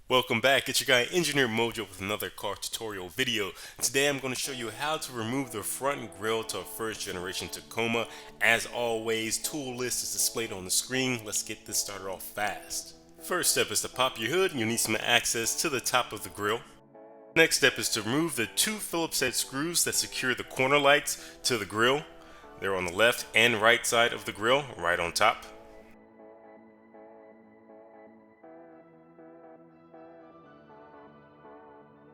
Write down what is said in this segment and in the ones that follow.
Welcome back, it's your guy Engineer Mojo with another car tutorial video. Today I'm going to show you how to remove the front grille to a first generation Tacoma. As always, tool list is displayed on the screen. Let's get this started off fast. First step is to pop your hood. You'll need some access to the top of the grille. Next step is to remove the two Phillips head screws that secure the corner lights to the grille. They're on the left and right side of the grille, right on top.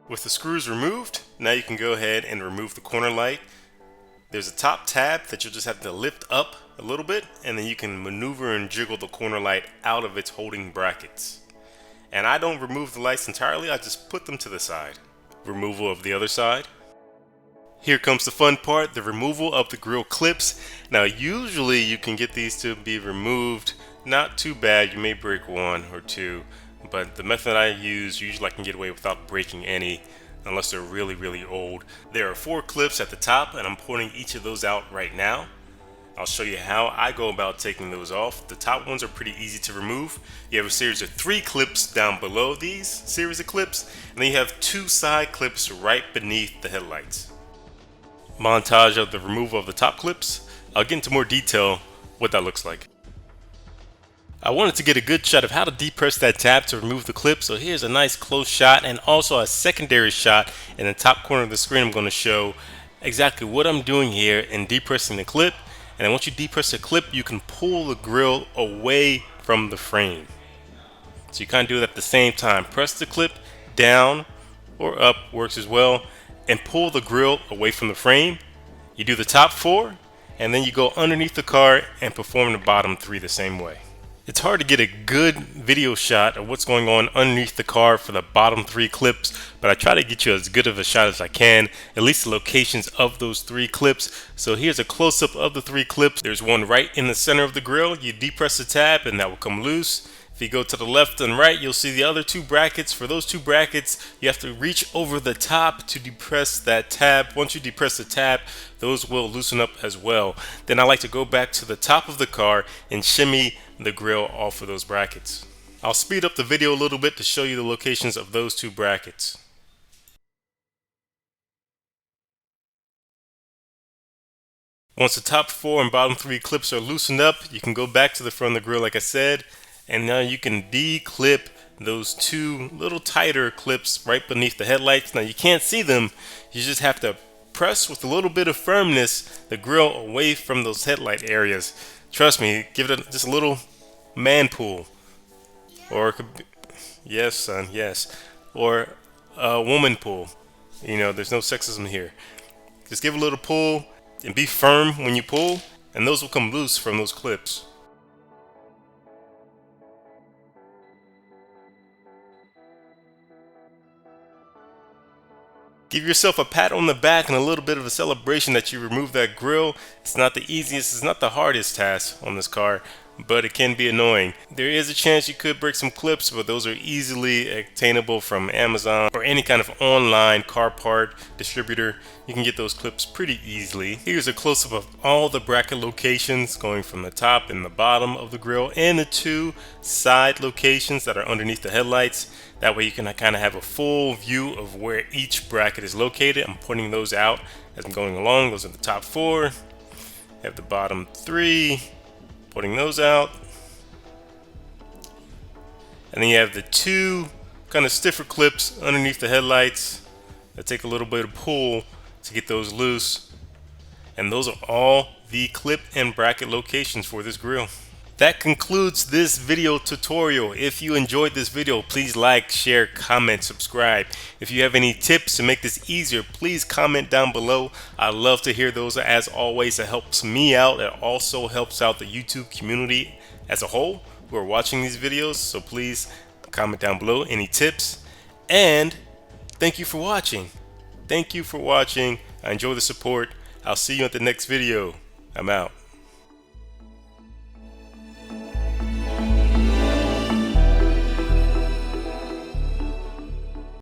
With the screws removed, now you can go ahead and remove the corner light. There's a top tab that you'll just have to lift up a little bit, and then you can maneuver and jiggle the corner light out of its holding brackets. And I don't remove the lights entirely, I just put them to the side. Removal of the other side. Here comes the fun part, the removal of the grille clips. Now usually you can get these to be removed, not too bad, you may break one or two. But the method I use, usually I can get away without breaking any unless they're really old. There are 4 clips at the top and I'm pulling each of those out right now. I'll show you how I go about taking those off. The top ones are pretty easy to remove. You have a series of 3 clips down below these series of clips, and then you have 2 side clips right beneath the headlights. Montage of the removal of the top clips. I'll get into more detail what that looks like. I wanted to get a good shot of how to depress that tab to remove the clip, so here's a nice close shot and also a secondary shot in the top corner of the screen. I'm going to show exactly what I'm doing here in depressing the clip, and then once you depress the clip you can pull the grille away from the frame. So you kind of do it at the same time. Press the clip down or up, works as well, and pull the grille away from the frame. You do the top 4 and then you go underneath the car and perform the bottom 3 the same way. It's hard to get a good video shot of what's going on underneath the car for the bottom 3 clips, but I try to get you as good of a shot as I can, at least the locations of those 3 clips. So here's a close-up of the 3 clips. There's one right in the center of the grille. You depress the tab and that will come loose. If you go to the left and right, you'll see the other 2 brackets. For those 2 brackets, you have to reach over the top to depress that tab. Once you depress the tab, those will loosen up as well. Then I like to go back to the top of the car and shimmy the grille off of those brackets. I'll speed up the video a little bit to show you the locations of those 2 brackets. Once the top 4 and bottom 3 clips are loosened up, you can go back to the front of the grille like I said, and now you can de-clip those 2 little tighter clips right beneath the headlights. Now you can't see them, you just have to press with a little bit of firmness the grille away from those headlight areas. Trust me, give it just a little man pull. Or it could be, yes son, yes. Or a woman pull. You know, there's no sexism here. Just give a little pull and be firm when you pull, and those will come loose from those clips. Give yourself a pat on the back and a little bit of a celebration that you removed that grille. It's not the easiest, it's not the hardest task on this car, but it can be annoying. There is a chance you could break some clips, but those are easily obtainable from Amazon or any kind of online car part distributor. You can get those clips pretty easily. Here's a close-up of all the bracket locations going from the top and the bottom of the grille and the 2 side locations that are underneath the headlights. That way you can kind of have a full view of where each bracket is located. I'm pointing those out as I'm going along. Those are the top 4. Have the bottom 3. Putting those out. And then you have the 2 kind of stiffer clips underneath the headlights that take a little bit of pull to get those loose. And those are all the clip and bracket locations for this grille. That concludes this video tutorial. If you enjoyed this video, please like, share, comment, subscribe. If you have any tips to make this easier, please comment down below. I love to hear those. As always, it helps me out. It also helps out the YouTube community as a whole who are watching these videos. So please comment down below any tips. And thank you for watching. Thank you for watching. I enjoy the support. I'll see you at the next video. I'm out.